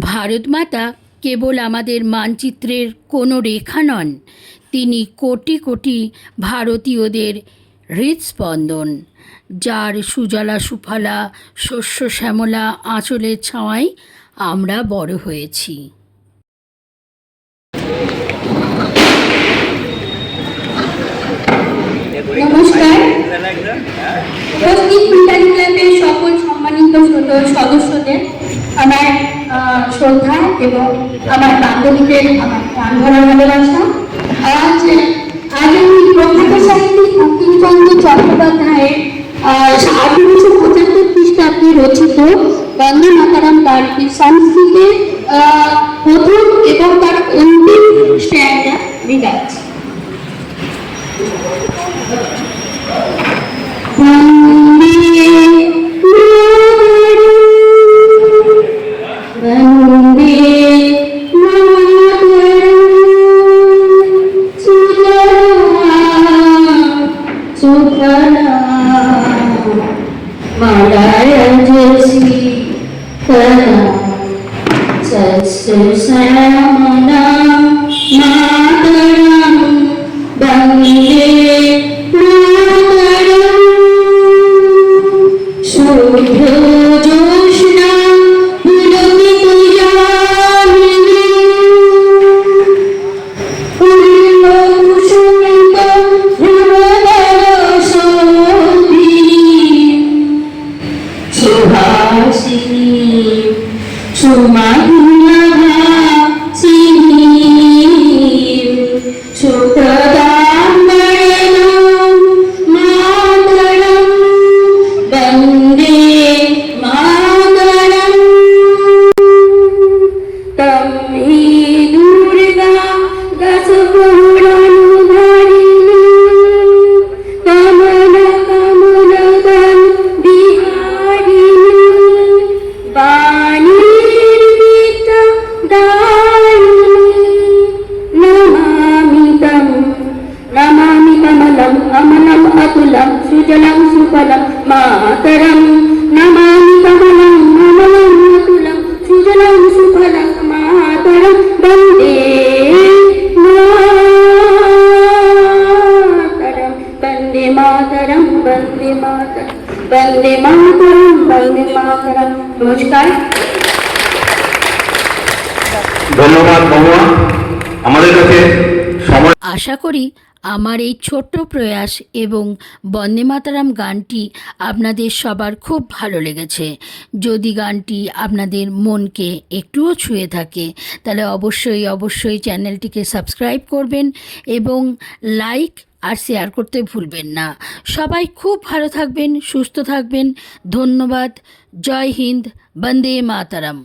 ভারত মাতা কেবল আমাদের মানচিত্রের কোনো রেখা নন, তিনি কোটি কোটি ভারতীয়দের হৃৎস্পন্দন, যার সুজলা সুফলা শস্য শ্যামলা আঁচলের ছাওয়ায় আমরা বড় হয়েছি। নমস্কার। উপস্থিত পিটারি ক্লাবের সকল সম্মানিত সদস্যদের আমার শ্রদ্ধা এবং আমার বান্ধবীদের আমার প্রাণ ভরা ভালোবাসা। আজ আমি প্রখ্যাত সাহিত্যিক বঙ্কিমচন্দ্র চট্টোপাধ্যায়ের 1875 খ্রিস্টাব্দে রচিত বন্দে মাতরম গানটি সংস্কৃতে প্রথম এবং তার অন্তিম স্ট্যান্ডা আমি গাচ্ছি। নমস্কার। ধন্যবাদ মহুয়া। আমাদের কাছে সময় আশা করি আমার এই ছোট্ট প্রয়াস এবং বন্দে মাতরম গানটি আপনাদের সবার খুব ভালো লেগেছে। যদি গানটি আপনাদের মনকে একটুও ছুঁয়ে থাকে তাহলে অবশ্যই চ্যানেলটিকে সাবস্ক্রাইব করবেন এবং লাইক আর শেয়ার করতে ভুলবেন না। সবাই খুব ভালো থাকবেন, সুস্থ থাকবেন। ধন্যবাদ। জয় হিন্দ। বন্দে মাতরম।